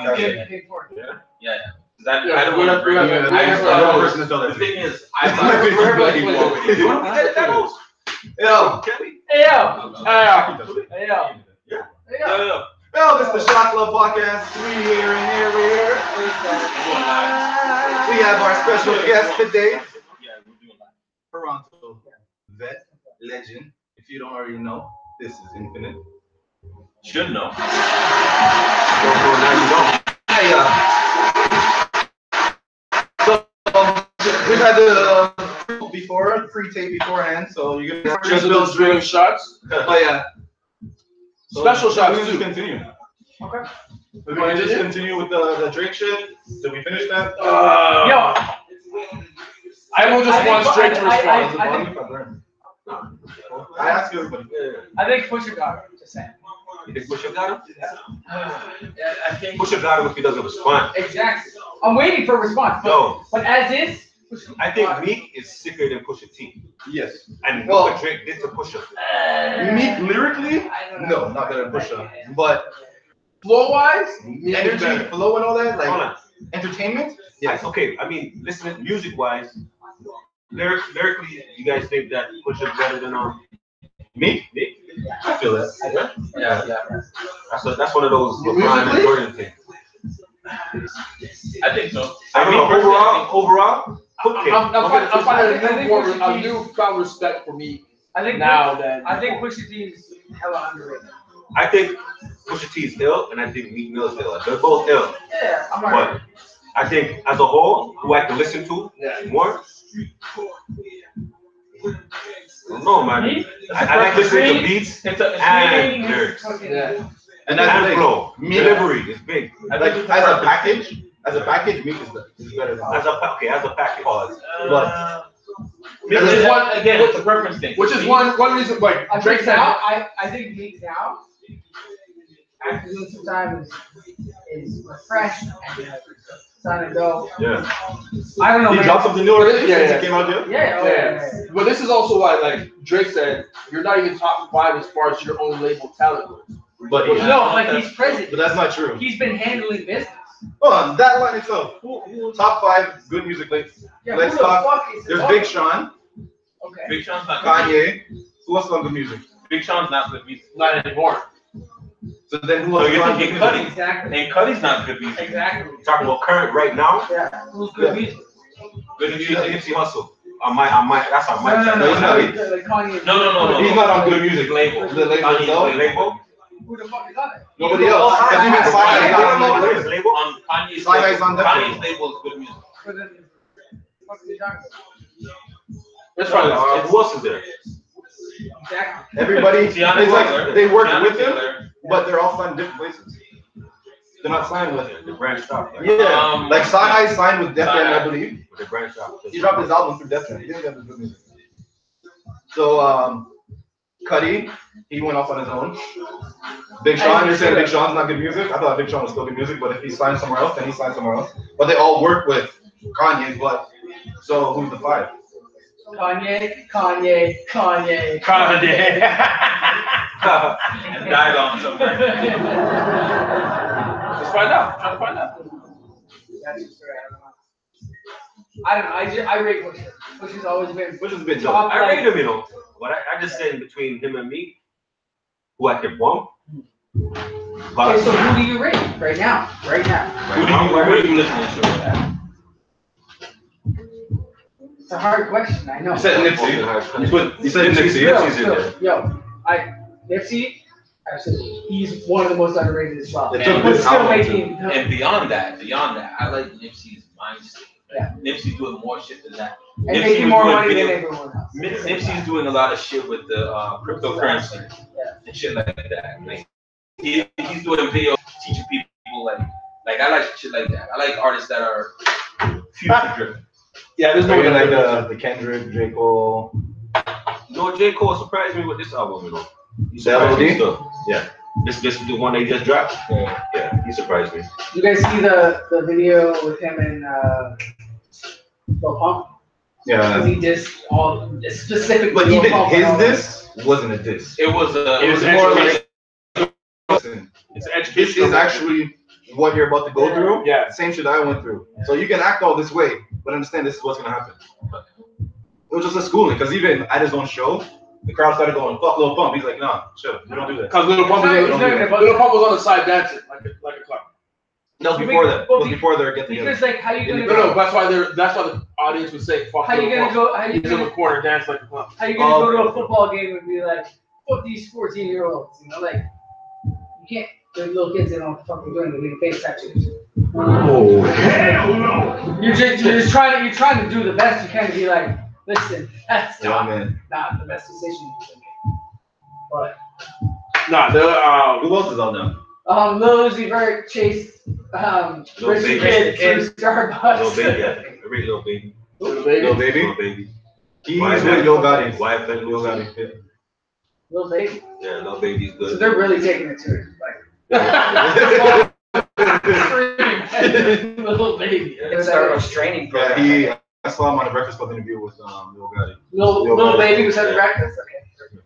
Yeah. Yeah. That, Yeah, I don't want to bring it. The thing is, I thought Yo, Hey yo. Hey yo. yeah. yo, this is the Shot Club Podcast. We here and here, we here. We have our special guest today, Yeah, we're doing that. Toronto vet, legend. If you don't already know, this is Infinite. Should know. Hey, so we've had the pre-tape beforehand, so you're gonna Just those drilling shots. Oh yeah. Special shots We're too. gonna continue. Okay. We're gonna just continue with the Drake shit. Did we finish that? Yo. I will just want straight to respond. I ask you everybody. I think Pusha got him. Just saying. You think Pusha got him? Yeah, I think. Pusha got him if he doesn't respond. Exactly. I'm waiting for a response. No. But as is, Pusha I think got him. Meek is sicker than Pusha T. Yes. And Well- what Drake did to Pusha. Meek lyrically, I don't know. no, not better than Pusha. But Flow wise, energy, flow, and all that, Hold like on. entertainment. Yes. Okay, I mean, listen, music wise, lyrically, you guys think that Pusha's better than Meek, Meek? I feel that. Yeah. That's one of those LeBron and Jordan things. I think so. I don't know, overall, okay. I'm finding a newfound respect for me I think now that I think Pusha T is hella underrated. I think Pusha T is ill, and I think Meek Mill is ill. They're both ill. Yeah, I'm alright. But I think as a whole, who I can listen to more. No, man. Me? I like listening to beats It's a and lyrics. yeah. And that's the And thing. flow. Meek, Delivery is big. I like think it's as a perfect. package, Meek is better than As a package. Pause. Which is one again. It's a preference thing. Which is one reason, like I Drake think said. now, I think Meek now, after doing some time, is refreshed and trying to go. Yeah. I don't know, He man. dropped something new already Yeah, since yeah. it came out yet? Yeah, Yeah. But this is also why, like Drake said, you're not even top 5 as far as your own label talent goes. But No, like he's present. But that's not true. He's been handling business. Hold on, that line itself. Top 5 good music. Yeah, Let's who the talk. fuck is There's this? Big Sean, Okay. Big Sean's not good. Kanye. Who else on good music? Big Sean's not good music. Not anymore. So then who So else you're on good thinking music? Cudi. Exactly. And Cudi's not good music. Exactly. Talking about current right now. Yeah. Who's good Yeah. music? Good music. Nipsey Hussle. On my that's on my No, channel. he's not. Like Kanye. No. He's not on good music. Label. The label On itself? his label. Who the fuck is on it? Nobody else. Because even I Kanye don't know got what on his the label. On Kanye's Kanye's label. on that Kanye's label is good music. But then, fuck is he talking about? That's fine. Who else is there? Exactly. Everybody, it's Tiana Taylor. like they work Tiana with him, Taylor. but they're all signed different places. They're not signed with him. The branched out. Yeah, like Sci-Hi signed with Def Jam, I believe. The branched out. He dropped his album through Def Jam. He didn't get the good music. So, Cudi, he went off on his own. Big Sean, you're saying Big Sean's not good music? I thought Big Sean was still good music, but if he signed somewhere else, then he signed somewhere else. But they all work with Kanye, but so who's the 5? Kanye. And died on somewhere. Let's find out. Try to find out. That's just right. I don't know. I rate Pusha. Pusha's always been. Which has been top. I rate him, you know. But I just said between him and me, who I can bump. But Okay, so who do you rate right now? Right now. Who are you listening to right now? It's a hard question. I know. You said Nipsey. You said Nipsey. Nipsey's in there. Yo, Nipsey. Absolutely. He's one of the most underrated as well. It took But this still album making. And beyond that, I like Nipsey's mindset. Yeah. Nipsey's doing more shit than that. And Nipsey making was more doing money than video- everyone else. Nipsey's doing a lot of shit with the cryptocurrency Yeah. and shit like that. Like, he's doing videos teaching people like I like shit like that. I like artists that are future driven. Yeah, there's no like the Kendrick, J. Cole. No, J. Cole surprised me with this album, you know. He The surprised me LOD? still. Yeah. This the one they just dropped. Yeah, he surprised me. You guys see the video with him and Lil Pump? Yeah. Because he just all specific. But Lil even Pump and all his diss wasn't a diss. It was It was more like, listen, It's this education. is actually what you're about to go through. Yeah. Same shit I went through. So you can act all this way, but understand this is what's gonna happen. It was just a schooling, because even at his own show, the crowd started going, "Fuck Lil Pump." He's like, "Nah, chill, we don't do that." Because Little Pump was on the side dancing like a clown. No, before that. It was before their get together. Because like, how you gonna No, go? that's why the audience was saying, "Fuck How you Lil gonna Pump." go? How you He's in the gonna? corner dance like a clown. How you gonna go to a football game and be like, "Fuck these 14-year-olds"? You know, like you can't. There's little kids that don't know what the fuck they're doing. They're getting face tattoos. Oh, hell no. You're just trying to do the best you can to be like, listen, that's Yeah, man. not the best decision you can make. But Nah, Who else is out now? Lil Uzi Vert chased Lil Rich Baby. Kid through Starbucks. Little baby, yeah. Every little baby. Little Baby. Lil Baby. Little baby. He's Why is with that? Yo Gotti. Why is that Yo Lil Gotti. Baby? Lil Baby. Yeah, little baby's So good. they're really taking it to it. Like Lil Baby. It was Starbucks training Yeah, program. I saw him on the Breakfast Club interview with Yo Gotti. Lil Baby was having Yeah. breakfast. Okay.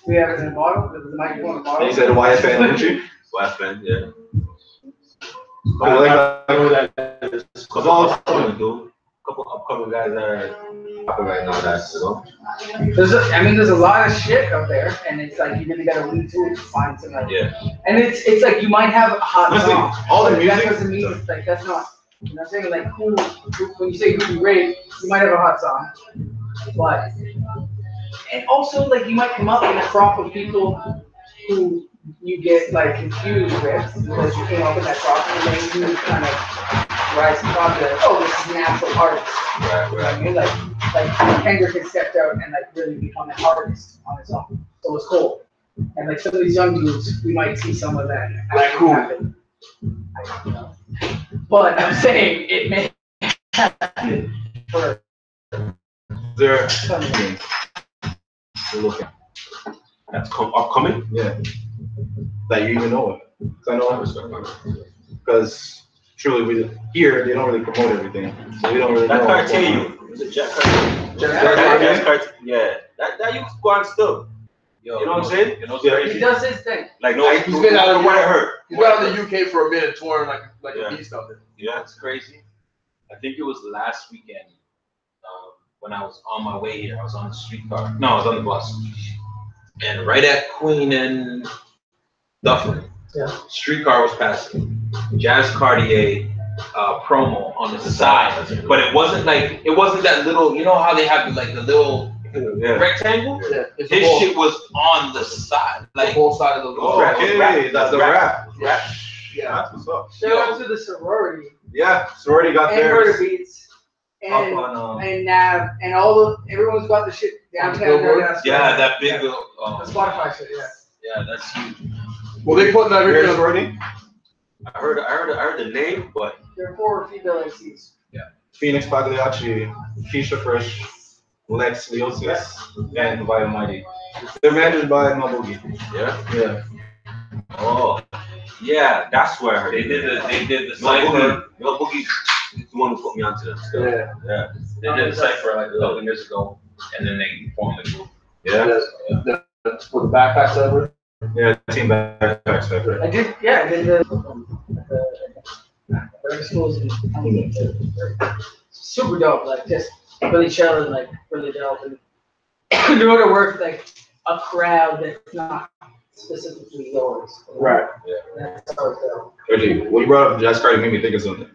We have it in a bottle. There's a microphone in a bottle. He said YFN Lucci. Wife friend, yeah. I like I that. know that is. Couple upcoming, dude. Couple upcoming guys are popping right now, that, you know? There's a lot of shit out there, and it's like you really gotta weed through it to find some like. Yeah. And it's like you might have a hot Honestly, song. all the but music- That doesn't mean like that's not. You know what I'm saying? Like who when you say who you rate, you might have a hot song, but and also like you might come up in a crop of people who you get like confused with because you came up in that crop, and then you kind of rise to the top like, oh, this is an actual artist. Right, You know what I mean? Like Kendrick has stepped out and like really become an artist on his own. So it's cool. And like some of these young dudes, we might see some of that Like actually who? happen. I don't know. But I'm saying it may happen for There. some of them. We're looking. That's upcoming? Yeah. That you even know it. 'Cause I know it. Because truly, here they don't really promote everything, so we don't really know. That what's going on. Cartier, is it Jack Cartier? Jack Jack Cartier? Cartier, yeah. That you go on still. Yo, You know what I'm saying? You know what's Yeah. He crazy? does his thing. Like, no, He's been out of the what I world. heard. He's been out in the UK for a minute touring like Yeah. a beast out there. Yeah. That's crazy. I think it was last weekend when I was on my way here. I was on the streetcar. No, I was on the bus. And right at Queen and Dufferin, Yeah. streetcar was passing. Jazz Cartier promo on the side, but it wasn't that little. You know how they have like the little Yeah. rectangle? Yeah, it's His the whole, shit was on the side, the like whole side of the Oh, rap. Okay, that's the rap. Rap. Yeah. That's what's up. Shout out to the sorority Yeah, sorority got and Murder theirs Beats up and on Nav and everyone's got the shit downtown. Billboard? downtown. yeah, that big. Yeah. The Spotify shit, yeah. Yeah, that's huge. Well, they put that Your everything on. sorority. I heard the name, but There are 4 female MCs. Phoenix Pagliacci, Keisha Fresh, Lex Leosis, and Via Mighty. They're managed by Mo Boogie. yeah. Yeah. Oh, yeah, that's where I heard. They did the Yo cipher. Boogie, Yo Boogie is the one who put me onto them. Still. Yeah. Yeah. They did the cipher like a couple years ago, and then they formed the group. Yeah. That's for the backpacks ever. Yeah, team backpacks. I did the schools in super dope, like just really chill and like really dope and doing it work with like a crowd that's not specifically yours. Right. That's how it's dope. Reggie, what you brought up Jazz Cardi made me think of something.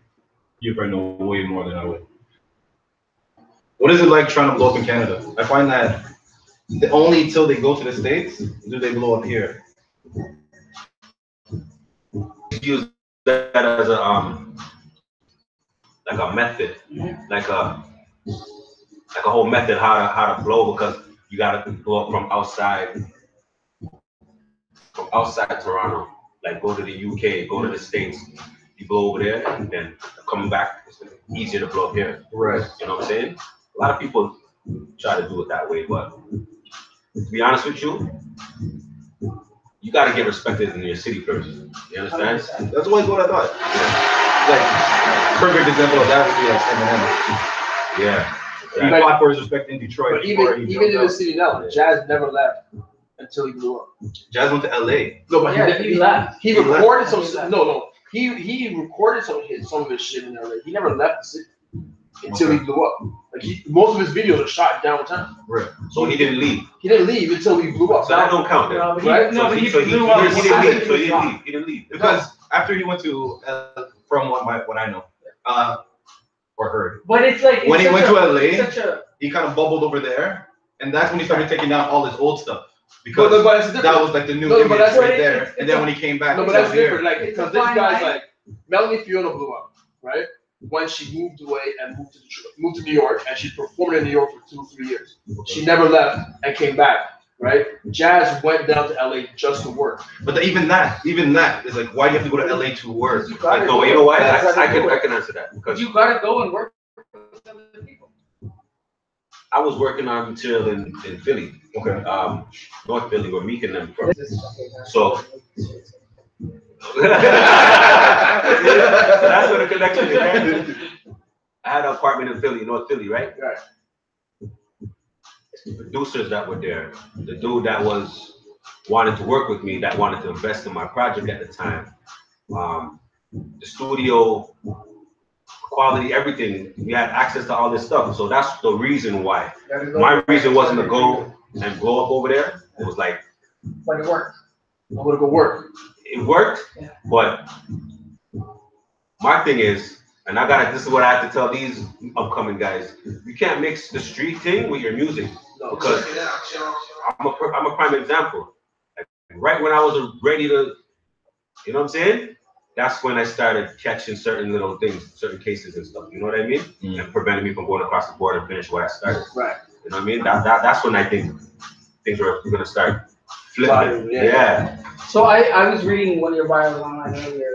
You probably know way more than I would. What is it like trying to blow up in Canada? I find that only till they go to the States do they blow up here. Use that as a like a method, like a whole method how to blow, because you gotta blow up from outside Toronto, like go to the UK, go to the States, you blow over there, and then coming back it's easier to blow up here. Right. You know what I'm saying? A lot of people try to do it that way, but to be honest with you, you gotta get respected in your city first. You understand? That's always what I thought. Like, perfect example of that would be like Eminem. Yeah. He fought for his respect in Detroit. But before even he in the jumped city now, Jazz never left until he blew up. out. Jazz went to LA. No, but Yeah, he left. He He left? recorded some. He left. No, he recorded some of his shit in LA. He never left the city until he blew up. Like most of his videos are shot downtown. Right. So he didn't leave. He didn't leave until he blew up. So that don't count then. No, but he, Right? no, So but he he blew up. didn't leave. So he didn't leave. He didn't leave. Because after he went to, from what I know, or heard, But it's like when he went to LA, it's such a he kind of bubbled over there, and that's when he started taking down all his old stuff. Because but it's different. that was like the new No, but image that's right what there. it's And then a- when he came back, No, but he that's was here. different. Like, It's because a this fine guy's line. like, Melanie Fiona blew up, right? When she moved away and moved to New York, and she performed in New York for 2 or 3 years. She never left and came back, right? Jazz went down to LA just to work. But even that is like, why do you have to go to LA to work? You gotta Like, no, go. you know what? That's how I they do it. can answer that because You gotta go and work with other people. I was working on material in Philly, Okay. North Philly, where Meek and them from. So that's where the connection is. Right? I had an apartment in Philly, North Philly, right? Right. The producers that were there, the dude that was wanted to work with me, that wanted to invest in my project at the time, the studio quality, everything, we had access to all this stuff. So that's the reason why. My reason wasn't to go and blow up over there. It was like, But it worked. I'm gonna go work. it worked, Yeah. but my thing is, and this is what I have to tell these upcoming guys, you can't mix the street thing with your music, because I'm a prime example. Like, right when I was ready to, you know what I'm saying? That's when I started catching certain little things, certain cases and stuff, you know what I mean? And preventing me from going across the border and finish what I started. Right. You know what I mean? That's when I think things are gonna start flipping. Yeah. So I was reading one of your bios online earlier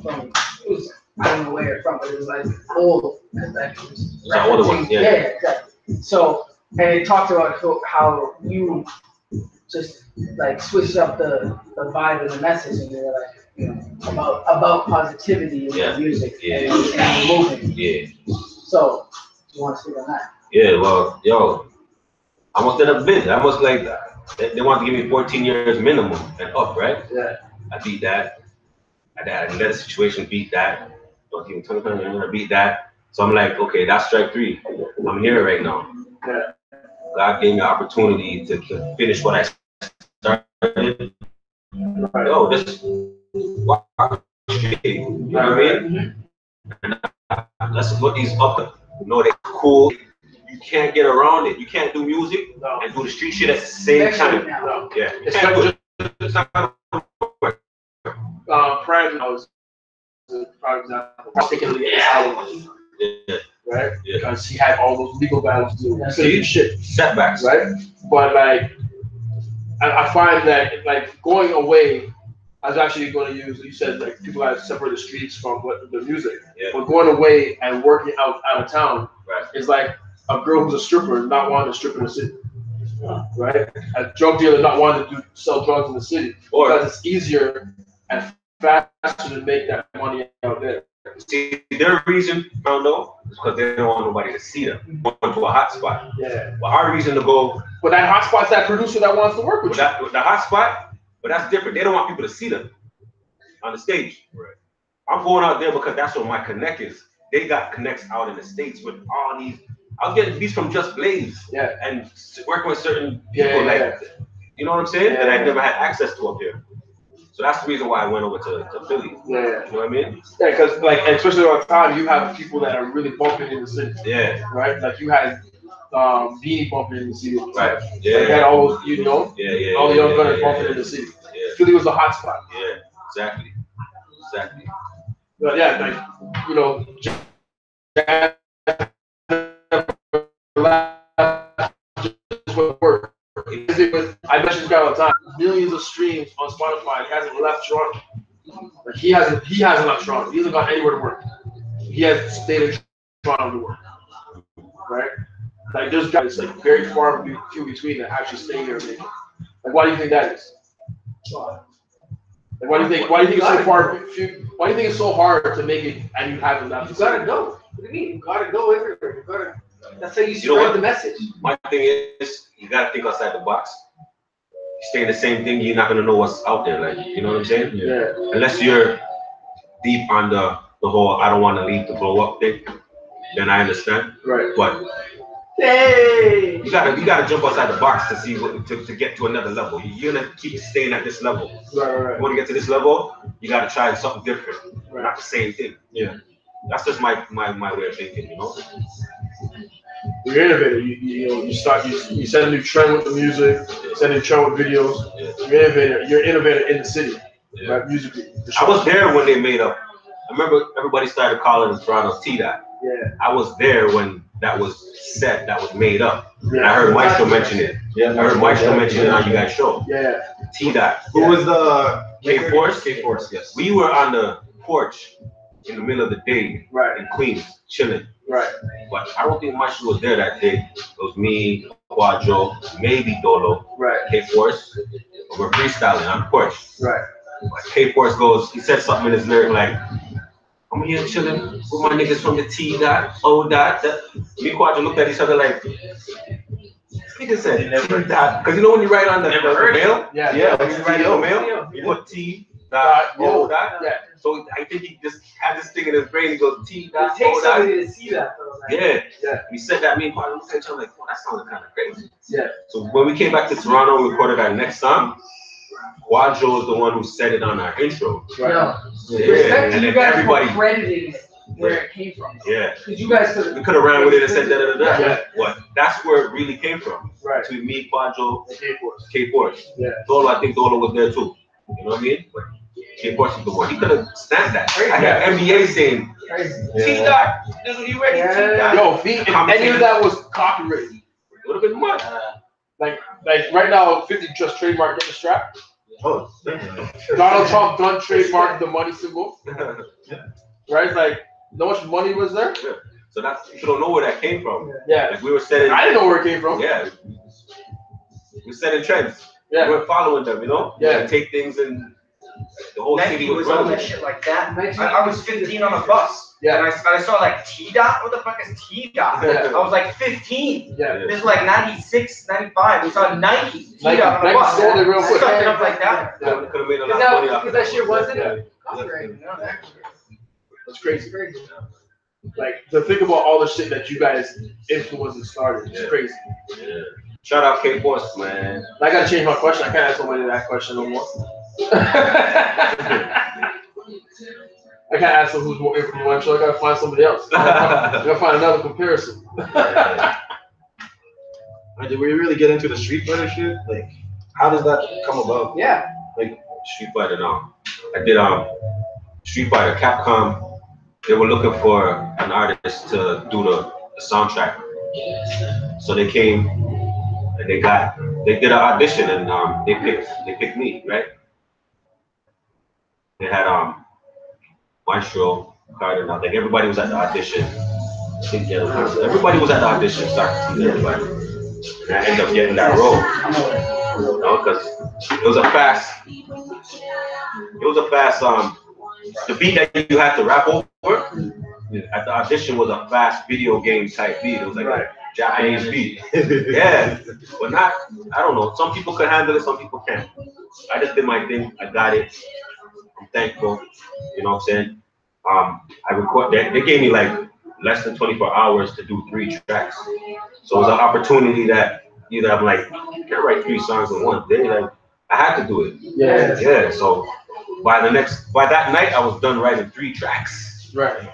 from, it was, I don't know where it's from, but it was like old connections. It's an older one, yeah. Yeah, exactly. So, and it talked about how you just like switched up the vibe and the message, and you were like, you know, about positivity in Yeah. the music Yeah. and movement. Yeah. So, do you want to speak on that? Yeah, well, yo, I almost did a bid. I almost like, they want to give me 14 years minimum and up, right? Yeah. I beat that. I let a situation beat that. Don't even tell me I beat that. So I'm like, okay, that's strike 3. I'm here right now. Yeah. God gave me an opportunity to finish what I started. Right. Yo, this wow, you know what I mean? And let's look these up. You know, they're cool. You can't get around it. You can't do music No. and do the street shit at the same Especially time. now. No. Yeah, you It's can't not do it. It's not gonna work. Prime was a prime example, particularly in Hollywood, Yeah, right? yeah. Because he had all those legal battles to do. See? Shit. Setbacks. Right? But like, I find that like going away, I was actually going to use. You said like people have to separate the streets from what the music. Yeah. But going away and working out of town Right. is like a girl who's a stripper not wanting to strip in the city, right? A drug dealer not wanting to sell drugs in the city Or because it's easier and faster to make that money out there. see, their reason, found out, is because they don't want nobody to see them. Going to a hot spot. Yeah. But our reason to go But that hotspot's that producer that wants to work with with you. with the hot spot, but that's different. They don't want people to see them on the stage. Right. I'm going out there because that's where my connect is. They got connects out in the States with all these. I was getting beats from Just Blaze. Yeah. And working with certain Yeah, people, yeah, like, you know what I'm saying? Yeah. That I never had access to up here. So that's the reason why I went over to Philly. Yeah. You know what I mean? Yeah, because like, especially on time, you have people that are really bumping in the city, Yeah. right? Like you had Beanie bumping in the city. Right. Like, you had Yeah. all those, you know, Yeah. all the young gunners yeah, bumping yeah, in the city. Yeah. Philly was the hot spot. Yeah. Exactly. Exactly. But yeah, like, you know, jazz just went work. I mention this guy all the time. Millions of streams on Spotify. He hasn't left Toronto. Like he hasn't left Toronto. He hasn't gone anywhere to work. He has stayed in Toronto to work. Right? Like there's guys like very far few between that actually stay here and make it. Like why do you think that is? Like why do you think it's so far? Why do you think it's so hard to make it and you haven't left? You gotta go. What do you mean? You gotta go everywhere. You gotta. That's how you know spread what? the message. My thing is, you gotta think outside the box. You stay in the same thing, you're not gonna know what's out there. Like, you know what I'm saying? Yeah. Unless you're deep on the whole I don't want to leave to blow up thing, then I understand. Right. But Hey! you gotta jump outside the box to see what to get to another level. You're gonna keep staying at this level. Right. You want to get to this level, you gotta try something different, Right. not the same thing. Yeah. That's just my way of thinking, you know. You're innovative. You set a new trend with the music, set a new trend with videos. You're innovator. You're innovator in the city, right? Musically. I was there when they made up. I remember everybody started calling Toronto T-Dot. Yeah. I was there when that was set, that was made up. Yeah. And I heard Maestro mention it. Yeah. I heard Maestro mention it on you guys' show. Yeah. T-Dot. Who was the K-Force? K-Force, yes. We were on the porch in the middle of the day Right. in Queens, chilling. Right. But I don't think Maestro was there that day. It was me, Quadro, maybe Dolo, Right. K-Force. We're freestyling on the porch. Right. K-Force goes, he said something in his lyric like, I'm here chilling with my niggas from the T-Dot, O-Dot. Me and Quadro looked at each other like, nigga said T-Dot. Because you know when you write on the mail? Yeah. Yeah, When you write on the mail, you put T-Dot, O-Dot. Yeah. So I think he just had this thing in his brain. He goes T-Dot, It takes O-Dot. somebody to see that, though. Right? Yeah. Yeah. He said that, me and Quadro looked at each other like, oh, that sounded kind of crazy. Yeah. So when we came back to Toronto and recorded our next song, Quadro is the one who said it on our intro. Right. No. Yeah. Respect to And you then guys everybody, for crediting where it came from. yeah. Because you guys could We could have ran with it and said da da da da. Yeah. What? That's where it really came from. Right. Between me, Quadro, K-Force. K-Force. Yeah. Dolo, I think Dolo was there too. You know what I mean? But K-Force is the one. He could have stamped that. I got NBA saying, crazy. T-Dot, this is you ready, T-Dot. Yo, if any of that was copyrighted, It would have been much. like right now, 50 just trademarked the strap. Oh, definitely. Donald Trump done trademark the money symbol, right? Like, how much money was there? So that's, people don't know where that came from. Yeah. Like we were setting, I didn't know where it came from. yeah. We're setting trends. Yeah. We're following them, you know? Yeah. Take things and the whole Nike city was was on running. that shit like that. Nike- I was 15 on a bus. Yeah. And I saw like T-Dot. What the fuck is T-Dot? Yeah. I was like 15. Yeah. This is like 96, 95. We saw Nike Nike- T-Dot on a Nike bus. sold it real quick. Something up like that. Yeah, we could have made a lot Because of that, money off because of that shit wasn't Yeah. copyrighted. That's crazy. Like, to think about all the shit that you guys influenced and started, it's Yeah. crazy. Yeah. Shout out K-Force, man. I gotta change my question. I can't ask somebody that question no more. I can't ask them who's more influential. I gotta find somebody else. I gotta find another comparison. Did we really get into the Street Fighter shit? Like, how does that come about? Yeah. Street Fighter now. I did Street Fighter, Capcom. They were looking for an artist to do the soundtrack. So they came and they did an audition and they picked me, right? They had Maestro, Cardinal, like everybody was at the audition. I think everybody was at the audition, start to see everybody. And I ended up getting that role. You know, because it was a fast, the beat that you had to rap over at the audition was a fast video game type beat. It was like a Japanese beat. Yeah, but not, I don't know. Some people could handle it, some people can't. I just did my thing. I got it. I'm thankful. You know what I'm saying? They gave me like less than 24 hours to do 3 tracks. So it was an opportunity that either I'm like, I can't write 3 songs in one day. Like, I had to do it. Yeah. Yeah. So by that night, I was done writing 3 tracks. Right.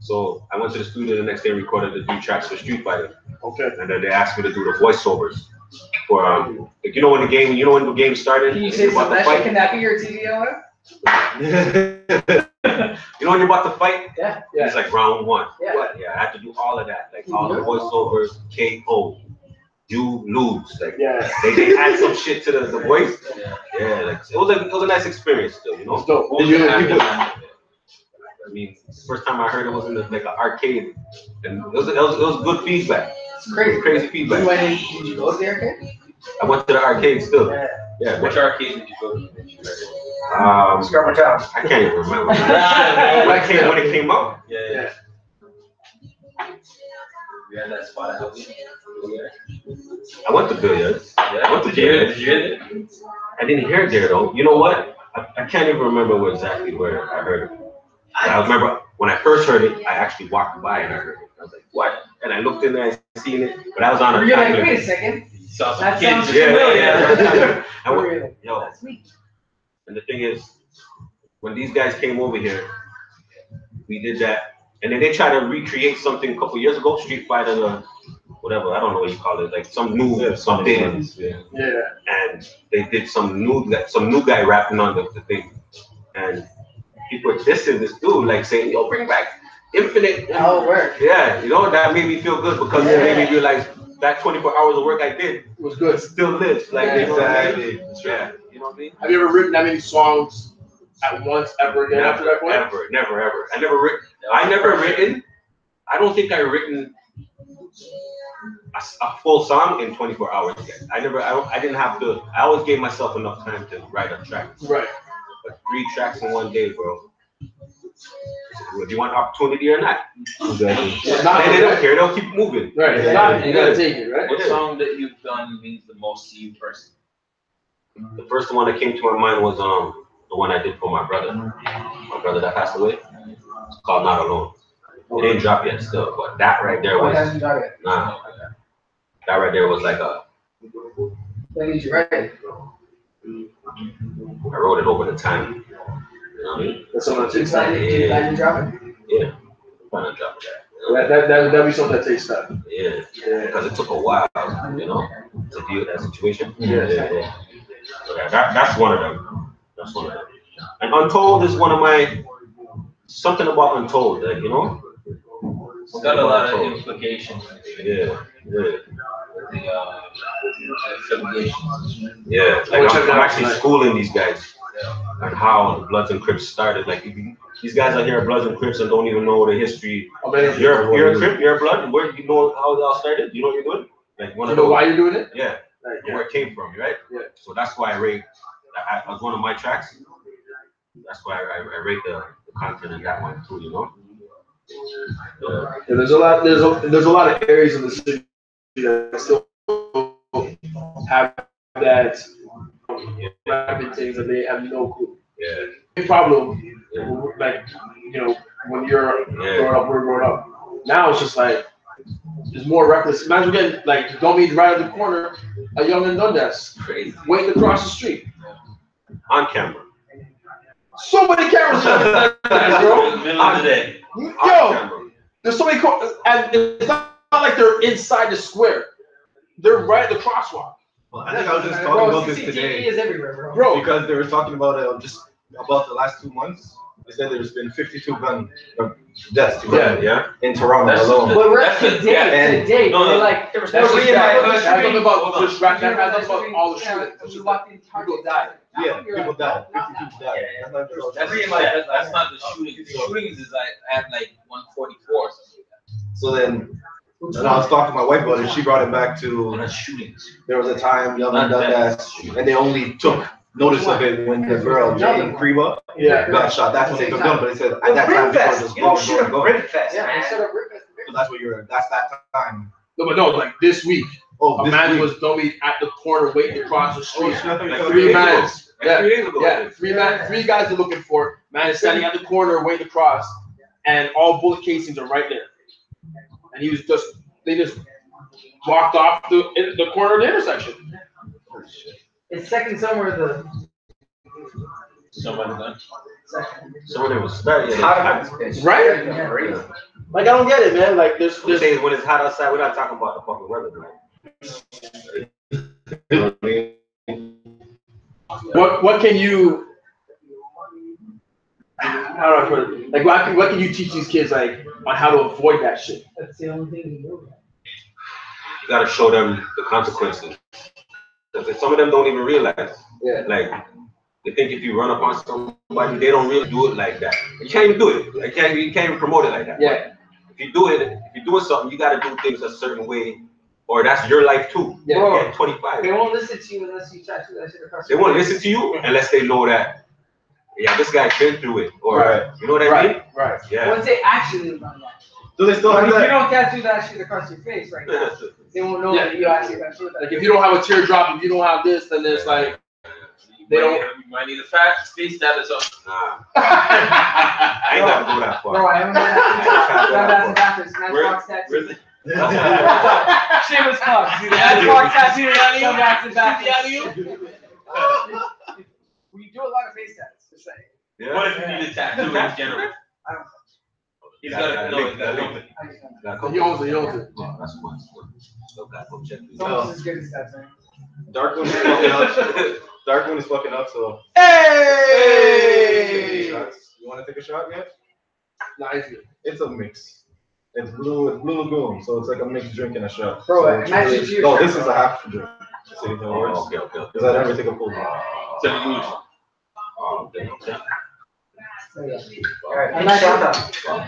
So I went to the studio the next day and recorded the 3 tracks for Street Fighter. Okay. And then they asked me to do the voiceovers for like, you know when the game started. Can you say something that shit? Can that be your TVO? You know when you're about to fight? Yeah. It's like round 1. Yeah. Yeah, I had to do all of that, like all the voiceovers, KO, you lose. Like they add some shit to the voice. Yeah, like it was a nice experience still, you know. It's dope. I mean, the first time I heard it was in like an arcade, and it was good feedback. It's crazy. Crazy feedback. Did you go to the arcade? I went to the arcade still. Yeah. Which arcade did you go to? Scarborough Town. I can't even remember. when it came out. Yeah. You had that spot at Hellgate? I went to billiards. Yeah. I went to Did you hear billiards. it? I didn't hear it there though. You know what? I can't even remember exactly where I heard it. I remember when I first heard it, I actually walked by and I heard it. I was like, what? And I looked in there, I seen it, but I was on a You're like, timer. wait a second. Saw some That kids. sounds Yeah, familiar. yeah. I Where went- were you like, yo, that's me. and the thing is, when these guys came over here, we did that, and then they tried to recreate something a couple years ago, Street Fighter, whatever, I don't know what you call it, like some new something. Yeah. Yeah. And they did some new guy rapping on the thing, and people were dissing this dude, like saying, "Yo, bring back Infinite." How it worked. Yeah, you know, that made me feel good because it made me realize that 24 hours of work I did It was good. still lives. Like, you know what I mean? Exactly. Yeah, you know what I mean? Have you ever written that many songs at once ever again after that point? Never. I never written. I don't think I written a full song in 24 hours yet. I didn't have to. I always gave myself enough time to write a track. Right. But 3 tracks in one day, bro. Do you want opportunity or not? Exactly. It's not- They don't care. They'll keep moving. Right. Yeah. Not- you gotta take it, right? What song that you've done means the most to you personally? The first one that came to my mind was the one I did for my brother. My brother that passed away. It's called Not Alone. It didn't drop yet still, but that right there What was hasn't got it? nah. That right there was like When did you write it? I wrote it over the time. You know what I mean? That's something that Did you takes time. plan to drop it? Yeah. Trying to drop that. That'd be something that takes time. Yeah. Yeah. Because it took a while, you know, to deal with that situation. Yeah. So that's one of them. That's one of them. And Untold is one of my something about Untold, like, you know? It's got a lot of implications. Yeah. The affiliations. Yeah. Oh, Like check that I'm out actually tonight. schooling these guys on how the Bloods and Crips started. Like these guys are here Bloods and Crips and don't even know the history. I mean, You're a Crip, you're a Blood, where you know how it all started? You know what you're doing? Like one you of know those. why you're doing it? Yeah. Like, Where it came from, right? Yeah. So that's why I rate. That was one of my tracks. That's why I rate the content in that one too. You know. Yeah. Yeah, there's a lot of areas in the city that still have that rapping things that they have no clue. Yeah. Big problem, like, you know, when you're growing up, we're growing up. Now it's just like there's more reckless. Imagine getting like don't meet right at the corner, a young and Dundas Crazy. waiting across the street. On camera. So many cameras, bro. Middle of the day. On Yo, camera. there's so many, and it's not like they're inside the square. They're right at the crosswalk. Well, I think I was just Bro, talking about this CCTV today is everywhere, bro. Bro, because they were talking about just about the last 2 months. They said there's been 52 gun deaths Yeah. in Toronto That's alone. But we're That's the- today, today, No, they're no. like, there was That's no the- that Hold has nothing about on. just that has nothing about all the shootings. It's You just walk in Target, died. Yeah, people died. 52 died. That's not true. That's not the shooting. The shootings is like at like 144 or something like So then, and I was talking to my wife about it. She brought it back to that. That's shootings. there was a time Young and Dundas, and they only took notice of it when the girl Jane Kriba Yeah. got shot. That's when they took gun. But they said at that time people were just You don't going, shoot a going. Brimfest, Yeah, man. instead of ripping. So that's what that's that time. No, but no, like this week, Oh, a this man week. was dummied at the corner waiting across the Oh, street. shit, I thought you Like said 3 days ago. minutes. Like Yeah, 3 days ago. yeah. 3 guys are looking for it. Man is standing at the corner waiting to cross, and all bullet casings are right there. And he was they just walked off the corner of the intersection. It's second somewhere the Somebody done. second. So when it was starting, It's hot about this bitch. Right? Yeah. Like I don't get it, man. Like there's I'm saying when it's hot outside, we're not talking about the fucking weather, man. You know what I mean? what can you how do I put it? Like what can you teach these kids like on how to avoid that shit? That's the only thing you know. You gotta show them the consequences. Because some of them don't even realize. Yeah. Like they think if you run up on somebody, they don't really do it like that. You can't even do it. You can't even promote it like that. Yeah. If you do it, if you're doing something, you gotta do things a certain way, or that's your life too. Yeah. You get 25. They won't listen to you unless you tattoo that shit across. They won't listen to you unless they know that, yeah, this guy's been through it, or Right. you know what I mean? Right. Yeah. Once they actually run that. Do they still But have if you that? don't tattoo that shit across your face right now, they won't know Yeah. that you actually got through that. Like if you don't have a teardrop, if you don't have this, then it's like they don't. You might need a fat face status up. Nah. I ain't gotta go that Bro, far. I haven't been bathroom. Matchbox tattoo. Where's the Shameless plug. See the Matchbox tattoo down here? Matchbox See the tattoo. alley-oop? We do a lot of face tats, just saying. Yeah. What if you need a tattoo in general? I don't. He's got Link, to link. I just don't. Gotta come- He owns it, he owns it. Oh, that's fine. Still gotta go check these It's out. almost as good as that, man. Dark Moon is fucking up. Dark Moon is fucking up, so. Hey! Shots. You wanna take a shot yet? Nice. It's a mix. It's blue Lagoon, so it's like a mixed drink and a shot. Bro, So it's imagine really- you- No, this is a half drink. See how it works? Oh, okay. Because I never take a full drink. So you lose. Oh, okay. Alright, I'm big not shot sure. up.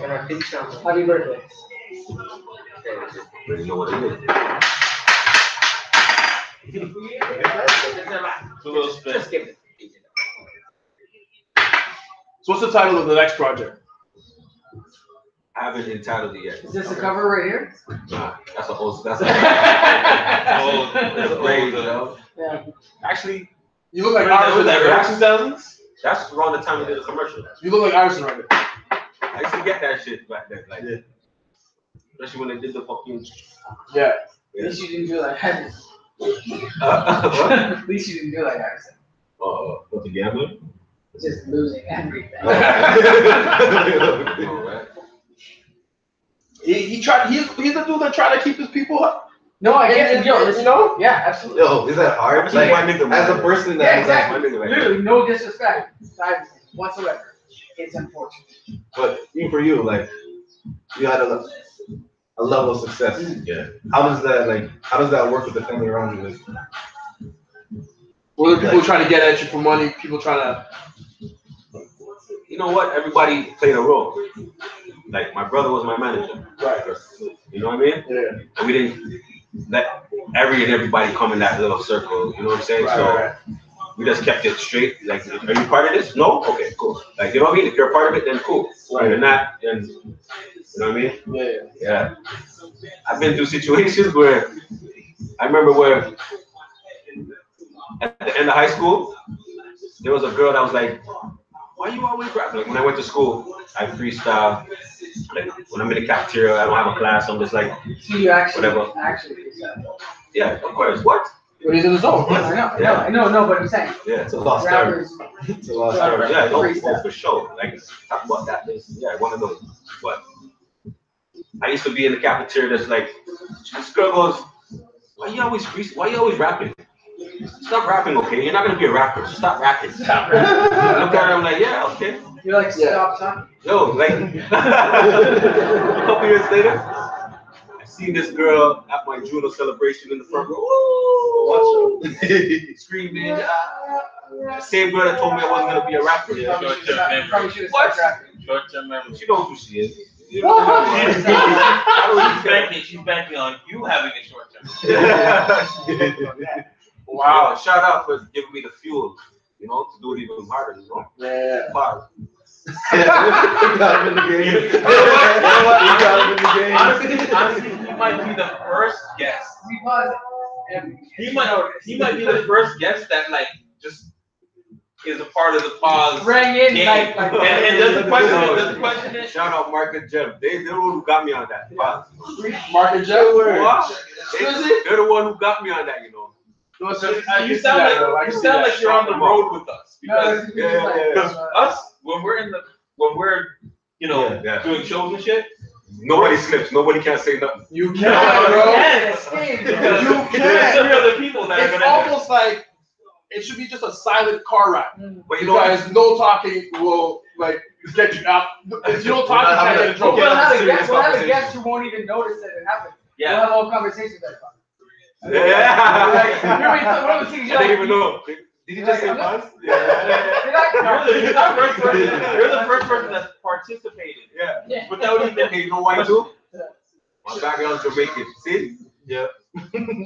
And a big shot up. Happy birthday. You know what it is. It's a little spin. Just give it. So what's the title of the next project? I haven't entitled it yet. Is this the cover right here? Nah, that's an old. That's Oh, that's a brave, you know. Yeah. Actually, You look like Was Iverson. that Right early 2000s? that's around the time we did a commercial. You look like Iverson right there. I used to get that shit back then, like, Yeah. especially when they did the fucking. Yeah. At least you didn't do like Harrison. What? At least you didn't do like Harrison. What the gambling? Just losing everything. Oh, right. He tried. He's the dude that tried to keep his people up. No, I get it. Yo, listen. know? Yeah, absolutely. Yo, is that hard? Like, Like, my nigga, as a man. person Yeah, that, exactly. My nigga, like, Literally, no disrespect to Iverson whatsoever. It's unfortunate. but even for you, like, you had a level of success. Yeah. How does that work with the family around you? Like, Whether people trying to get at you for money, people trying to. You know what? Everybody played a role. Like, my brother was my manager. Right. You know what I mean? Yeah. And we didn't let everybody come in that little circle. You know what I'm saying? Right, So right. we just kept it straight. Like, are you part of this? No? Okay, cool. Like, you know what I mean? If you're a part of it, then cool. Right. If you're not, then, you know what I mean? Yeah. Yeah. I've been through situations where I remember where at the end of high school, there was a girl that was like, why you always rapping? Like, when I went to school, I freestyle. Like, when I'm in the cafeteria, I don't have a class, I'm just like, So you actually, Whatever. yeah, of course. What? But he's in the zone. I know, but I'm saying, Yeah. it's a lost art. rappers, It's a lost art. Yeah, no, Freestyle. for sure. Like, talk about that. Yeah, one of those. But I used to be in the cafeteria that's like, this girl goes, why you always rapping? Stop rapping, okay? You're not gonna be a rapper. Stop rapping. Stop rapping. I look at her, I'm like, yeah, okay. you're like, Yeah. stop talking. Yo, like, a couple years later, I seen this girl at my Juno celebration in the front row. Ooh, screaming. The same girl that told me I wasn't gonna be a rapper. Yeah. Probably should have What? stopped rapping. Short-term memory. She knows who she is. You know who she is. I don't really care. She's banking on you having a short-term. Wow, shout out for giving me the fuel, you know, to do it even harder, you know? Yeah. Wow. You got him in the game. You got him in the game. Honestly, he might be the first guest. We pause it. He might be the first guest that like just is a part of the pause. Rang in game. like And does the question is, Shout out Mark and Jeff. They're the one who got me on that. Wow. Mark and Jeff. Wow. They're the one who got me on that, you know. No, so you sound like you're on the road with us because us when we're you know Yeah. doing shows and shit. Nobody slips. Nobody can say nothing. You can't, bro. Yes. You There's can't. 3 other people that are It's gonna. almost like it should be just a silent car ride. But you know what? Because no talking will like get you out. If you don't talk, you can't get in trouble. We'll have a serious guest. We'll have a conversation. guest who won't even notice that it happened. We'll Yeah. have all conversations that fun. Yeah. Like, remember one of the things I you're didn't like, even know. Did you just say buzz? Did I? You're the first person that's participated Yeah. Yeah. Without even, hey, you know why too? My background's Jamaican. See? Yeah.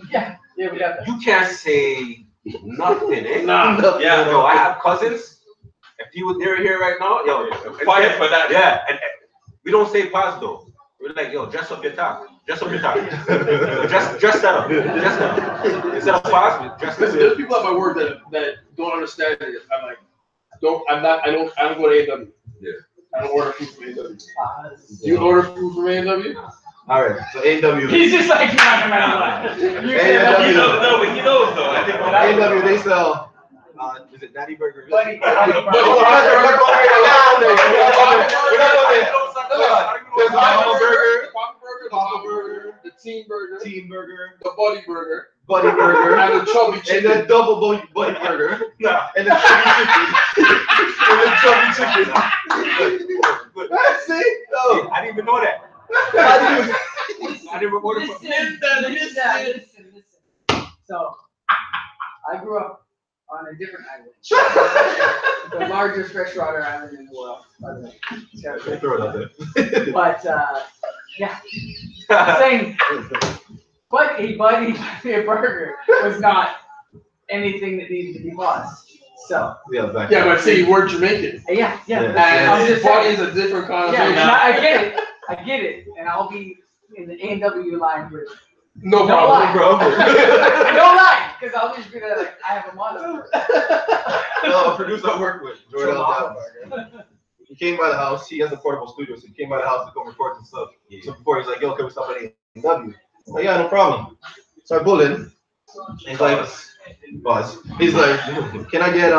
Yeah, we got that. You can't say nothing, eh? Nah. Yeah. Yo, I have cousins. If you were here right now, yo, Fight for that. Yeah, and we don't say pause though. We're like, yo, dress up your top. Dress up your top. Dress that up. Dress that up. Instead of pause, dress that There's up. people at my work that don't understand it. I'm like, I don't go to AW. Yeah. I don't order food from A&W. Pause. Do you order food from A&W? All right, so A&W. He's just like, you're not gonna lie. You said A&W. He knows, no, but he knows though. I think A&W, they sell, is it Daddy Burger? Buddy, We're not going there. We're not going there. There's Mama Burger, Papa Burger, the Team Burger, Team Burger, the Buddy Burger, Buddy Burger, and the Chubby and Chicken. the double Buddy Burger, and the chubby chicken. That's it. No. I didn't even know that. I didn't order from. Listen. So, I grew up on a different island. The largest freshwater island in the world, by the way. So, Throw it out there. but, yeah. Saying, but a Buddy Burger was not anything that needed to be paused. So, Yeah, back Yeah, but see, we're Jamaican. yeah. Yeah. I'm And just Buddy saying. is a different Yeah, connotation. and I get it, and I'll be in the A&W line with No No problem. lie. Bro. no lie, because I'll just be there like I have a monster. A producer I work with, Jordan Alvarez. He came by the house. He has a portable studio, so he came by the house to come record some stuff. So before he's like, "Yo, can we stop at A&W?" I'm like, "Yeah, no problem." So I pull in. He's like, "Boss." He's like, "Can I get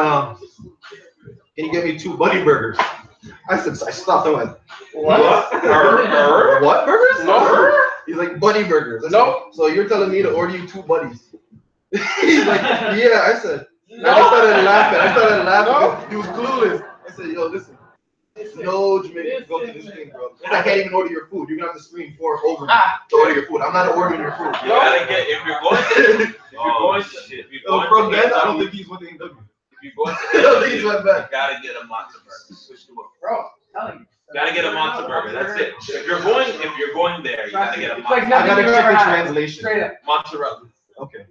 Can you get me 2 Buddy Burgers?" I stopped. I went, What? "What burgers?" No. He's like, "Buddy Burgers." I said, No. So you're telling me to order you 2 buddies? He's like, "Yeah." I said. And I started laughing. He was clueless. I said, "Yo, listen. No Jamaicans go to this thing, bro. I can't even order your food. You're gonna have to scream 4 over me to order your food. I'm not ordering your food." You gotta get, if you're going So from then, I don't think he's went to A&W. if you're going I don't think he's to went back. you gotta get a matzo burger. Switch to a Bro, telling you. Gotta get a matzo burger. That's it. If you're going there, you gotta get a It's like matzo. I gotta nothing you've check ever the had. translation. Straight up. Mozzarella. Okay.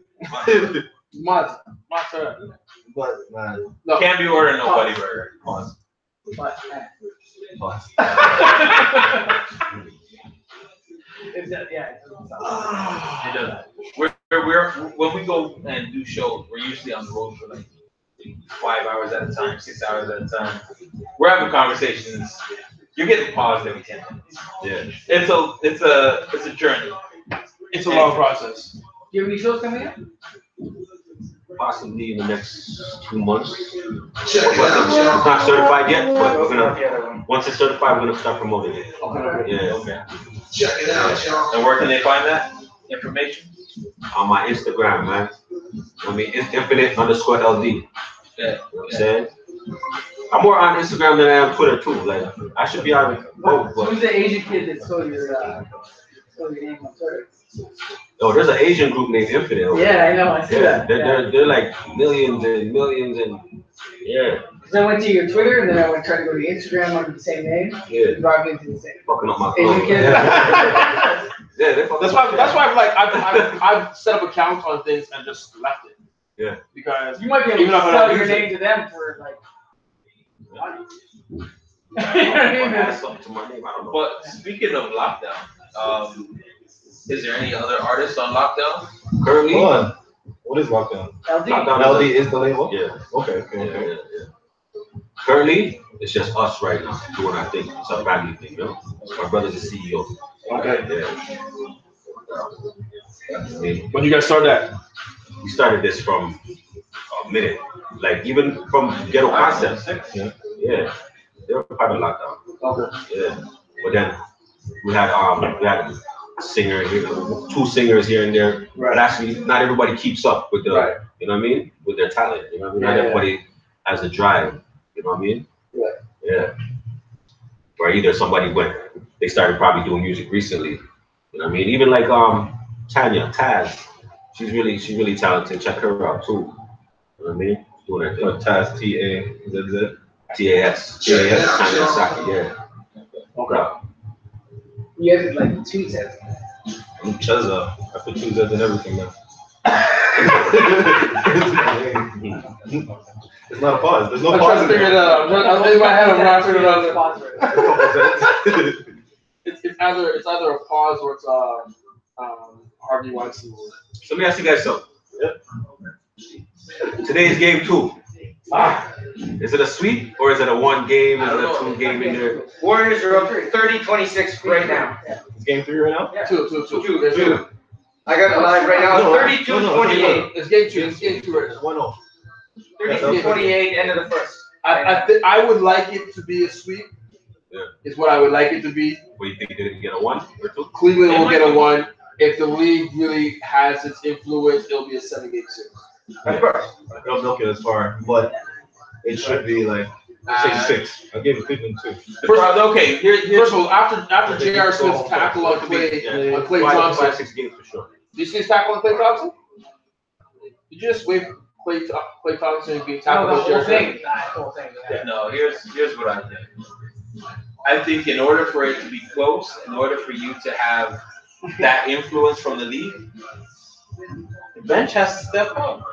Mozzarella. But man, Can't be ordering no Buddy Burger. pause. But, Pause. it's yeah. It doesn't. We're when we go and do shows, we're usually on the road for like 5 hours at a time, 6 hours at a time. We're having conversations. You're getting paused every 10 minutes. Yeah. It's a journey. It's a long process. Do you have any shows coming up? Possibly in the next 2 months. It's not certified yet, but we're gonna, once it's certified, we're gonna start promoting it. Okay. Yeah. Okay. Check it out, y'all. And where can they find that information? On my Instagram, man. I mean, it's infinite_LD. You know what I'm saying? I'm more on Instagram than I am Twitter too. Like, I should be on both, but Who's the Asian kid that stole your name on Twitter? oh, there's an Asian group named Infinite. over Yeah, there. I know. I see Yeah, that. they're like millions and millions and yeah, Because I went to your Twitter and then I went try to go to your Instagram under the same name. yeah, You brought me into the same. fucking up my Asian clothes. kid. Yeah, they fucking That's why I'm like I've set up accounts on things and just left it. Yeah. Because You might be able Even to if I sell don't your use it. name to them for like money. Add something to my name. I don't know. But speaking of lockdown, is there any other artists on lockdown? Currently, Hold on. What is lockdown? LD. Lockdown LD is the label? yeah, Okay, yeah, okay. yeah. Currently, it's just us right now doing our thing. It's a family thing, you know. My brother's the CEO. Okay. Yeah. I mean, when you guys start that? we started this from a minute, like even from Ghetto Concepts. Yeah, they were part of lockdown. Okay. Yeah, but then we had singer, 2 singers here and there. Right. But actually, not everybody keeps up with the, Right. you know what I mean, with their talent. You know what I mean. Not Yeah. everybody has the drive. You know what I mean. Right. Yeah. Or either somebody they started probably doing music recently. You know what I mean. Even like Tanya Taz, she's really talented. Check her out too. You know what I mean. Doing her thing. Taz, TAZ. TAS. Tanya Saki. Yeah. Okay. You have like tweets at I'm Cheza. I put 2 Z's in everything now. It's not a pause. There's no I'm pause trying in to figure it there. out. I'm in my head. I'm trying to figure it out. A couple Z's. It's either a pause or it's Harvey Weinstein. So let me ask you guys something. Today's game 2. Is it a sweep or is it a one game? Is I it don't a know. 2 game in there? Warriors are up 30-26 right now. It's game 3 right now? Two. Two. I got it live right now. No, 32-28. It's game 2. It's game 2 right now. 1-0. 32-28, end of the first. I would like it to be a sweep. Yeah. Is what I would like it to be. What do you think they're gonna get, a 1 or 2? Cleveland will get a 1. If the league really has its influence, it'll be a 7-game series. Of course. They'll milk it as far, but it should be like, say 6. I'll give it Cleveland 2. Okay, First of all, after J.R. Smith's tackle on Klay Thompson, 5-6 games for sure. did you see his tackle on Klay Thompson? Did you just wait for Klay Thompson being tackled No, by the J.R. whole thing. Smith? The whole thing. Yeah. No, here's what I think. I think in order for it to be close, in order for you to have that influence from the league, the bench has to step up.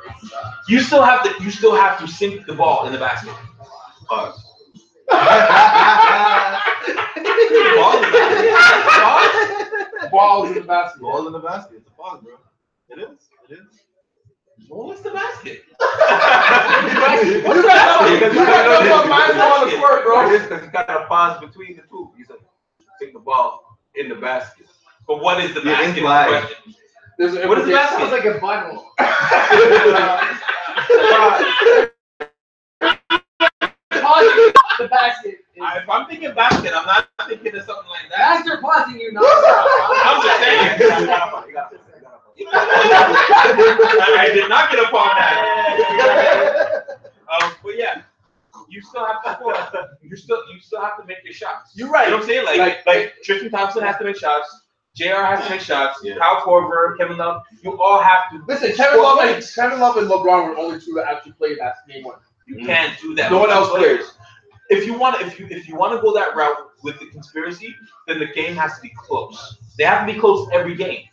You still have to sink the ball in the basket. Pause. Balls in the basket. Ball in the basket. It's a pause, bro. It is. Well, what's the basket? What is that? You got my on the court, bro. Because you got a pause between the two. He's like, take the ball in the basket. But what is the Yeah, basket? implied. Question? What is the basket? Sounds like a bundle. The basket. If I'm thinking basket, I'm not thinking of something like that. Master pausing you, not I'm just saying. I did not get upon that. But yeah, you still have to score. You still have to make your shots. You're right. You know what I'm saying? Like Tristan Thompson has to make shots. JR has to make shots. Yeah. Kyle Korver, Kevin Love. You all have to. Listen, Kevin Love and LeBron were the only two that actually played that game 1. You can't do that. No one else players. plays. If you want to go that route with the conspiracy, then the game has to be close. They have to be close every game.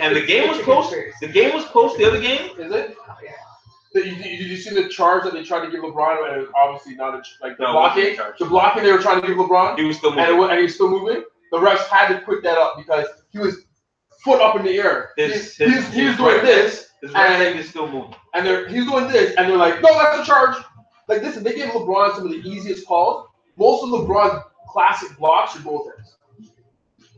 And the game was close. The game was close. The other game, Is it? Did you see the charge that they tried to give LeBron? And it was obviously not like the No, it wasn't a blocking. charge. The blocking they were trying to give LeBron, he was still and moving. he was still moving. The refs had to put that up because he was foot up in the air. He was doing this, His right leg is still moving. and he's doing this, and they're like, no, that's a charge. Like, listen, they gave LeBron some of the easiest calls. Most of LeBron's classic blocks are goal things.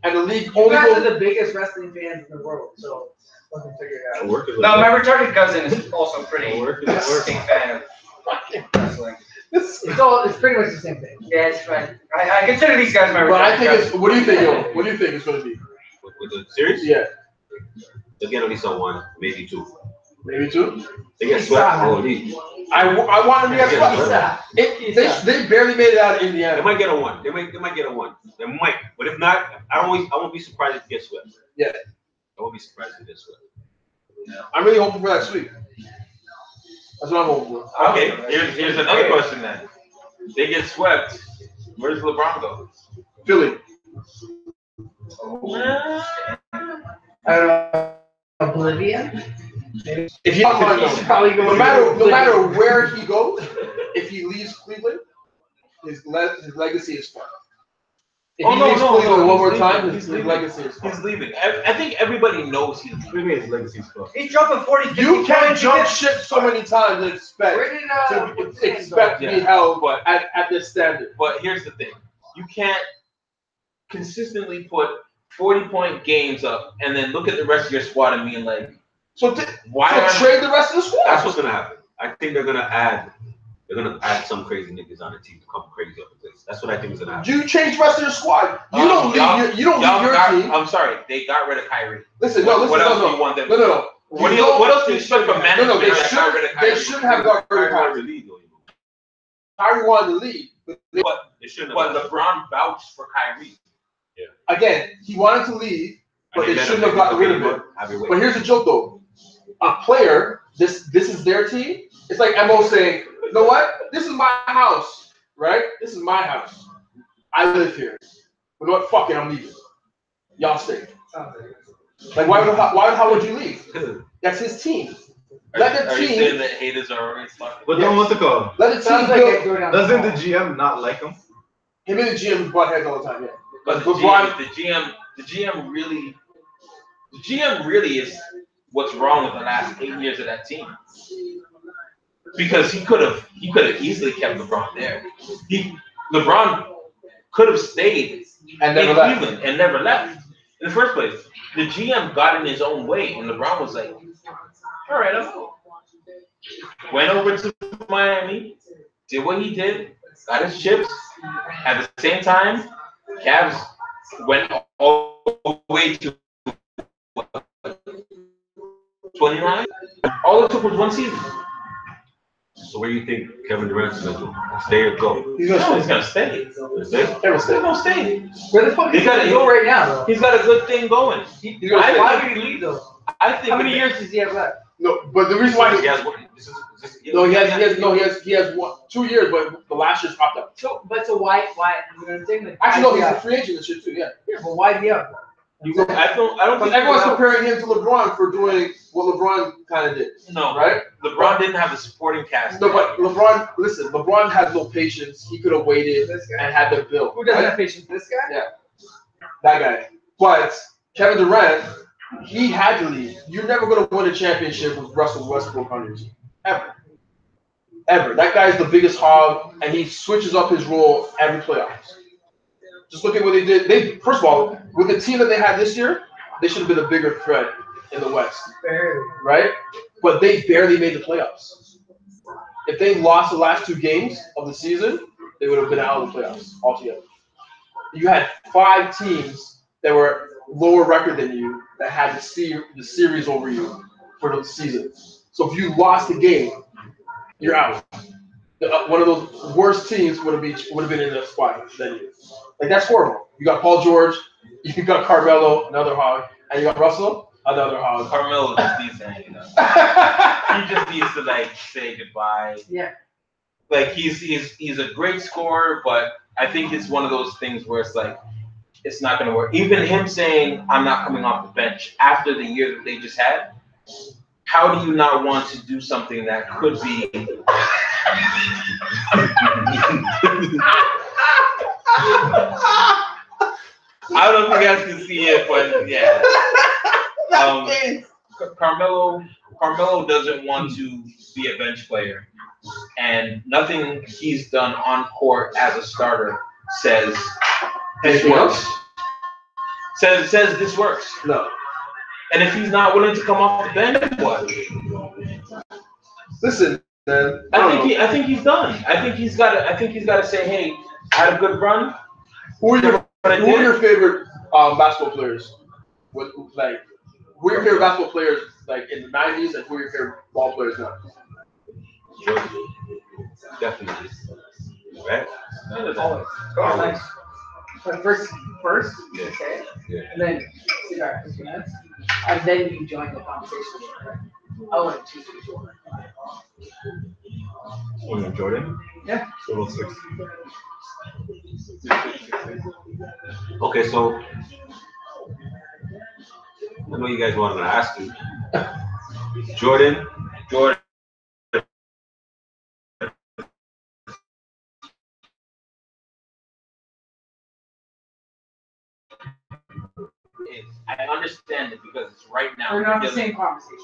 And the league You only guys goes. are the biggest wrestling fans in the world, so let me figure it out. No, my retarded cousin is also pretty Work. big fan of wrestling. It's pretty much the same thing. Yeah, it's fine. I consider these guys my But I retarded think cousins. it's. What do you think, yo? What do you think it's going to be? With the series? Yeah, They'll get at least a 1, maybe 2. maybe 2. They get swept. Holy. I want them to get swept. They barely made it out of They Indiana. might get a 1. They might get a 1. They might. But if not, I won't be surprised if they get swept. Yeah. I won't be surprised if they get swept. I'm really hoping for that sweep. That's what I'm hoping for. Okay, here's another question then. They get swept. Where does LeBron go? Philly. Oblivion? If he He's probably no going matter where he goes, if he leaves Cleveland, his legacy is far. If he leaves Cleveland one more time, his legacy is far. He's leaving. I think everybody knows he's What do you mean his legacy's fucked? He's dropping 40, 50 You can't points. jump ship so many times and expect Where did to be held but at this standard. But here's the thing. You can't consistently put 40-point games up and then look at the rest of your squad and being like, So trade the rest of the squad. That's what's gonna happen. I think they're gonna add some crazy niggas on the team to come crazy up the place. That's what I think is gonna happen. You change the rest of your squad. You don't leave your team. I'm sorry, they got rid of Kyrie. Listen, What else do you want them to do? No. What else do you expect from management? They that got rid of Kyrie? should have got rid of Kyrie. Kyrie wanted to leave. But They shouldn't But have. LeBron vouched for Kyrie. Again, he wanted to leave, but they shouldn't have gotten rid of him. But here's the joke, though. A player, this is their team. It's like Mo saying, you know what? This is my house, right? This is my house. I live here. But you know what? Fuck it, I'm leaving. Y'all stay. Like, how would you leave? That's his team. Let the Are you team. saying that haters are already stuck? But then what's it called? Let the team Sounds like build. it go down. Doesn't the GM not like him? Him and the GM butt heads all the time, yeah. But the GM really is what's wrong with the last 8 years of that team. because he could have easily kept LeBron there. LeBron could have stayed And in never left. Cleveland and never left in the first place. The GM got in his own way, and LeBron was like, "All right, I'll go." Went over to Miami, did what he did, got his chips. At the same time, Cavs went all the way to 29. All it took was one season. So where do you think Kevin Durant's going to stay or go? He's gonna No, he's stay. gonna stay. Stay? Kevin He's stay. gonna stay. Where the fuck He is gotta- he go right now, though? He's got a good thing going. He's gonna stay. Why would he leave, though? I think. How many years does he have left? No, but the reason why He has one. no, he has one, 2 years, but the last year's popped up. So why, you know what I'm saying? Like, Actually, no, he's why a free agent and shit too. Yeah. yeah, but why do you have? I don't But think everyone's comparing him to LeBron for doing what LeBron kind of did, No, right? LeBron didn't have the supporting cast. No, but LeBron had no patience. He could have waited This guy? and had the bill. Who doesn't right? have patience? This guy? That guy. But Kevin Durant, he had to leave. You're never going to win a championship with Russell Westbrook on your team. Ever. That guy's the biggest hog, and he switches up his role every playoffs. Just look at what they did. First of all, with the team that they had this year, they should have been a bigger threat in the West, Barely. right? But they barely made the playoffs. If they lost the last 2 games of the season, they would have been out of the playoffs altogether. You had 5 teams that were lower record than you that had the series over you for the season. So if you lost the game, you're out. One of those worst teams would have been in the squad than you. Like, that's horrible. You got Paul George, you got Carmelo, another hog, and you got Russell, another hog. Carmelo just needs to hang it up. He just needs to like say goodbye. Yeah. Like he's a great scorer, but I think it's one of those things where it's like it's not gonna work. Even him saying I'm not coming off the bench after the year that they just had, how do you not want to do something that could be I don't know if you guys can see it, but yeah. Carmelo doesn't want to be a bench player, and nothing he's done on court as a starter says this works. Says this works. No. And if he's not willing to come off the bench, what? Listen, man. I think he's done. I think he's got to say, hey, I had a good run. Who are your favorite basketball players? Who are your favorite basketball players like in the 90s, and who are your favorite ball players now? Jordan. Definitely. Right? Nice. But first, Yeah. okay, Yeah. and then cigar, and then you join the conversation. I want to choose Jordan. Jordan? Yeah. Total 6. Okay, so I know you guys wanted to ask me. Jordan. I understand it because it's right now. We're not in the dealing- same conversation.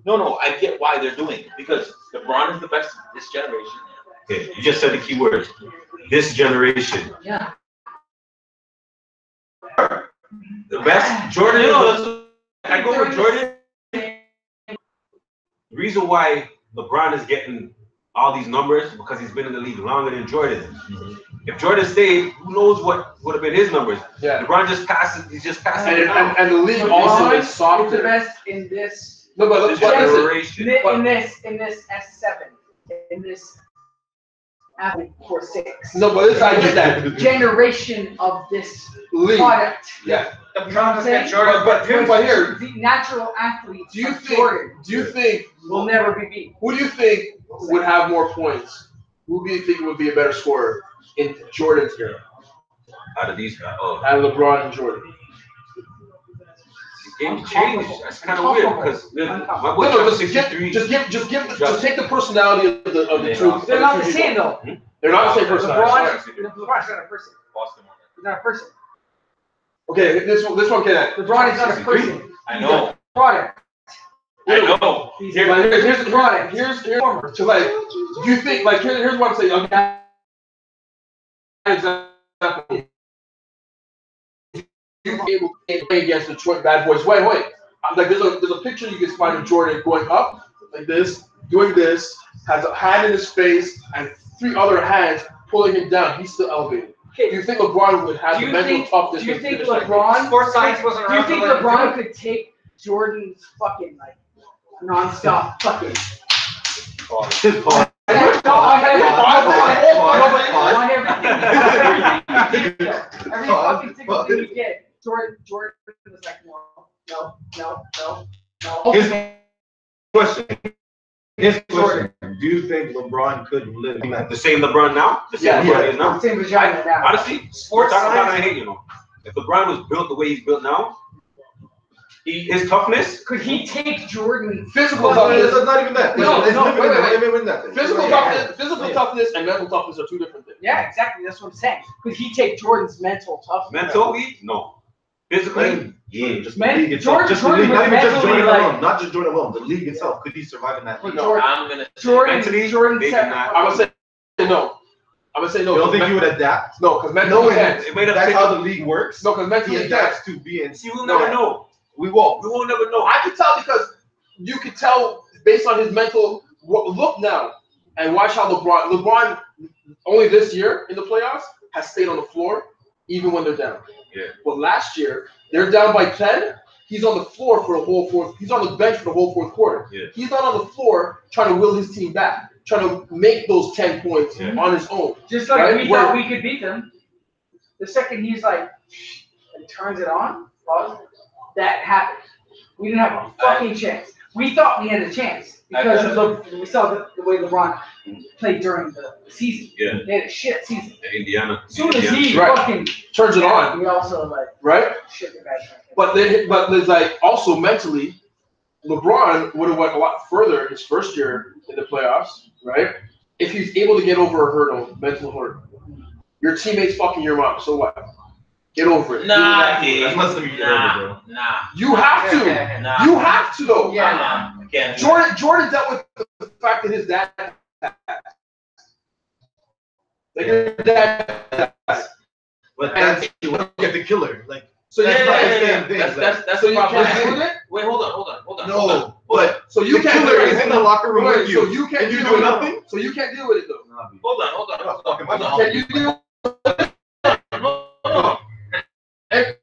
No, I get why they're doing it because LeBron is the best of this generation. Okay, you just said the key words. This generation. Yeah. The best. Jordan. I go with Jordan. The reason why LeBron is getting all these numbers because he's been in the league longer than Jordan. If Jordan stayed, who knows what would have been his numbers? Yeah. LeBron just passes. He's just passing it out. And the league also is It's the softer. best in this. No, but This listen. generation. In this S7, in this athlete core 6. No, but it's, I get that. Generation of this League. product. Yeah. LeBron's got Jordan, But here, The natural athletes do you of Jordan think will never be beat. who do you think would have more points? Who do you think would be a better scorer in Jordan's era? Out of these guys. Oh, Out of LeBron and Jordan. the game changed. That's kind of weird because my boy No, dropped just 63. just take the personality of the two. They're not the same though. They're not the same personality. LeBron's not a person. Boston. He's not a person. Okay, this one can. LeBron is not a person. I know. Product. I know. He's Here's like, here's so like, do you think like here's what I'm saying? Okay, example. You able to play against Detroit Bad Boys. Wait. Like there's a picture you can find of Jordan going up like this, doing this, has a hand in his face and 3 other hands pulling him down. He's still elevated. Do you think LeBron would have the mental toughness? Do you to think finish that game? LeBron? Sports science wasn't Do you around. think to let him do LeBron it. could take Jordan's fucking like nonstop fucking? Every fucking single thing you get, Jordan was like, no. His question. Do you think LeBron could live at The same LeBron now? The same Yeah. LeBron is now? Same vagina now. Honestly, Sports talking about science. I hate, you know. If LeBron was built the way he's built now, his toughness, Could he take Jordan? Physical It's toughness. not even that. No, It's no, living wait, in wait, that. Living in that. Physical toughness and mental toughness are 2 different things. Yeah, exactly. That's what I'm saying. Could he take Jordan's mental toughness? mentally, no. Physically, yeah. Just the league itself. Jordan Just the league. Not even just mentally, Jordan like- alone. Not just Jordan alone. The league itself. Could he survive in that league? No, I'm gonna say Jordan maybe said, not. I'm gonna say no. I'm gonna say no. You don't think he would adapt? No, because mentally Knowing he can't. It made up that's pick how up. the league works. No, because He mentally he can't. adapts to being. See, we'll never know. We won't. We won't never know. I can tell because you can tell based on his mental look now and watch how LeBron only this year in the playoffs has stayed on the floor even when they're down. Yeah. But last year they're down by 10. He's on the floor for the whole fourth. He's on the bench for the whole fourth quarter. Yeah. He's not on the floor trying to will his team back, trying to make those 10 points Yeah. on his own. just like Right? we Where- thought we could beat them. The second he's like, and turns it on, that happened. We didn't have a fucking chance. We thought we had a chance because we saw the way LeBron played during the season. Yeah. They had a shit season. Indiana. As soon as he Right. fucking Turns it on, we also like right? shit the guy. But there's like also mentally, LeBron would have went a lot further in his first year in the playoffs, right? If he's able to get over a hurdle, mental hurdle. Your teammates fucking your mom, so what? Get over it. Nah, That's less than you get over, bro. nah. You have to. Nah. You have to though. Yeah. Nah, I can't. Jordan dealt with the fact that his dad passed. Like your dad passed. But that's you don't get the killer. Like So That's you not the can't, same thing. That's so the you problem. can't deal with it? Wait, hold on. no, but So you the can't killer deal with is it. in the locker room Wait, with you. so you can't and you deal do with nothing. it. So you can't deal with it though. Hold on. Fucking Can you deal No. Can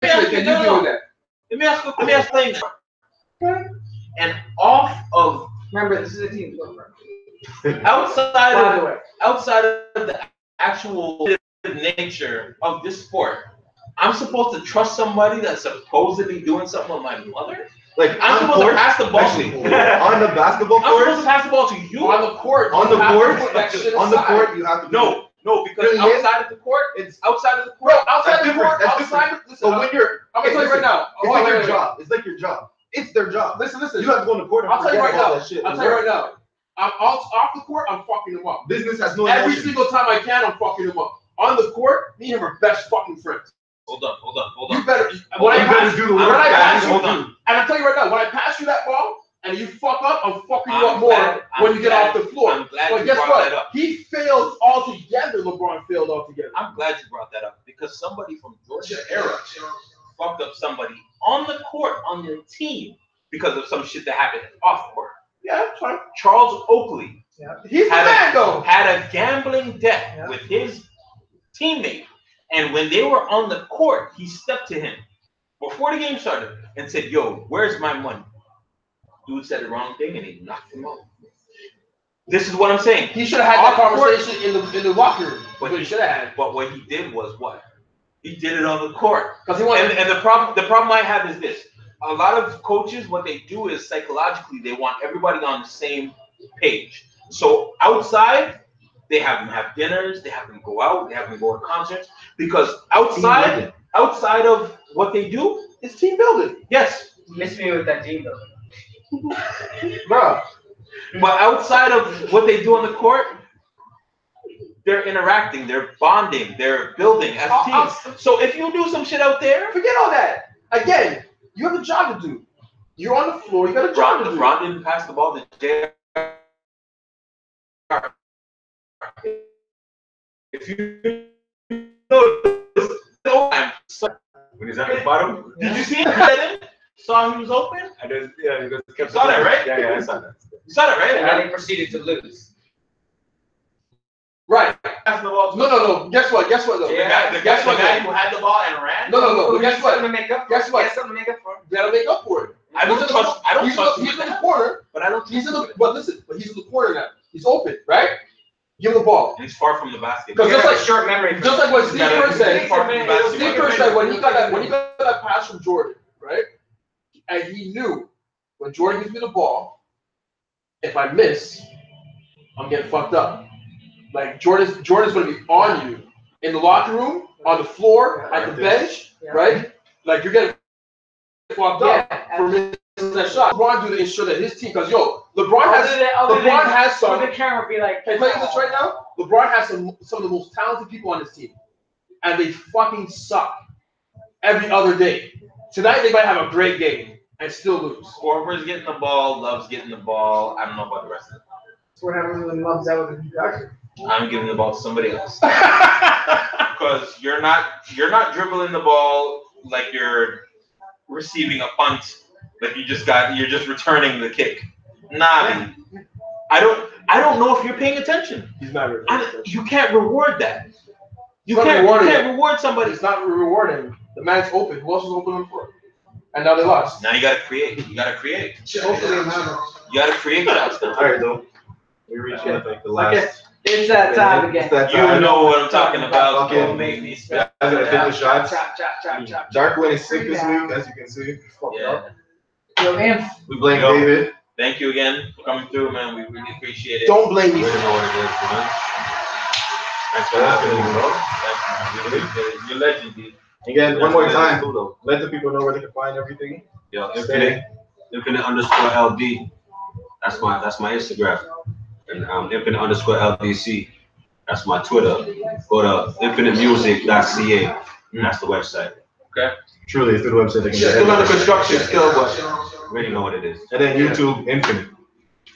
you deal with that? Let me ask you something. And off of Remember, this is a team. outside By of the way, outside of the actual nature of this sport, I'm supposed to trust somebody that's supposedly doing something with my mother? Like I'm on supposed court, to pass the ball to actually, you. on the basketball I'm court, supposed to pass the ball to you? On the court. on you the have to court, put that shit on the aside. court, you have to. No, because Really is? outside of the court, It's outside of the Bro, court. outside That's the different. court, That's outside of listen, But when you're, I'm gonna tell you right now. it's like your job. It's like your job. It's their job. Listen. You have to go on the court and I'll tell you forget right about now. that shit. I'll tell you right now. I'm off the court. I'm fucking him up. Business has no Every emotion. single time I can, I'm fucking him up. On the court, me and him are best fucking friends. Hold on. You better. You When I better pass, do the when work. I pass fast. you, Hold on. and I tell you right now, when I pass you that ball and you fuck up, I'm fucking you I'm up more glad- when I'm you get glad- off the floor. I'm glad But you guess brought that what? up. He failed altogether. LeBron failed altogether. I'm glad you brought that up because somebody from Georgia era fucked up somebody on the court on their team because of some shit that happened off court. Yeah, that's fine. Charles Oakley He's the man though. had a gambling debt Yeah. with his teammate, and when they were on the court, he stepped to him before the game started and said, "Yo, where's my money?" Dude said the wrong thing and he knocked him out. This is what I'm saying. He should have had that Off court. conversation in the locker room. But But he should have had. But what he did was what? He did it on the court. Because he wanted. And the problem I have is this. A lot of coaches, what they do is psychologically, they want everybody on the same page. So outside, they have them have dinners, they have them go out, they have them go to concerts. Because outside of what they do, It's team building, yes. Miss me with that team building. bro. But outside of what they do on the court, they're interacting, they're bonding, they're building as teams. So if you do some shit out there, Forget all that. Again, you have a job to do. You're on the floor. You got a job to do. LeBron didn't pass the ball to JR. If you notice, when he's at the bottom, Did you see him? Saw he was open? and then, yeah, he just kept. You saw that, right? Yeah, I saw that. You saw that, right? And then they proceeded to lose. Right. Passing the ball to No. Guess what? Though? Yeah. the Guess what? guy who had the ball and ran. No. But guess what? Something to make up for. Guess what? He has something to make up for. You gotta make up for it. I don't trust He's him in with the corner. But I don't. He's in the. But listen. But he's in the corner now. He's open, right? Give him the ball. He's far from the basket. Because You just have a like short memory. just like what Steve Kerr said. far from the basket. Steve Kerr said when he got that pass from Jordan, right? And he knew when Jordan gives me the ball, if I miss, I'm getting fucked up. Like Jordan's gonna be on you in the locker room, on the floor, at the bench, right? Like you're getting fucked up for missing that shot. LeBron do to ensure that his team, because LeBron has some. The camera be like, Can I tell you this right now? LeBron has some of the most talented people on his team, and they fucking suck every other day. Tonight they might have a great game and still lose. Whoever's getting the ball loves getting the ball. I don't know about the rest of it. That's what happens when loves out with a concussion. I'm giving the ball to somebody else. Because you're not dribbling the ball like you're receiving a punt, like you're just returning the kick. Nah, man. I don't know if you're paying attention. He's not really. You can't reward that. You It's not can't rewarding it. reward somebody. It's not rewarding. The man's open. Who else is open on the floor? And now they lost. Now you gotta create. You gotta create. Hopefully, it matters. You gotta create shots. All right, though. We reached like the last. Okay. It's that time It's again. that You time. know what I'm talking about. Okay. Don't make me spit. Guys are gonna take the shots. Chop. Darkwing is sick this week, as you can see. Fucked up. Yeah. Yo, man. We blame Yo. David. Thank you again for coming through, man. We really appreciate it. Don't blame me. You know what it is, man. Thanks for having me, bro. Thank you. You're legend, dude. Again, one more That's time. cool, though. Let the people know where they can find everything. Yo, Stay. infinite_LD. That's my Instagram. And infinite underscore LDC. That's my Twitter. Go to infinitemusic.ca. That's the website. Truly, it's the website. They can get Still under everything. construction, still, but You already know what it is. And then YouTube, Infinite.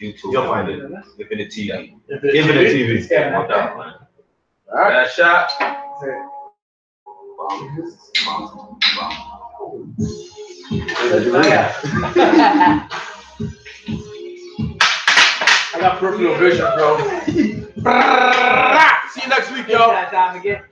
YouTube. You'll find it. Infinite TV. Infinite TV. Yeah, No okay. doubt, man. all right. That shot. I got peripheral vision, bro. See you next week, It's y'all. that time again.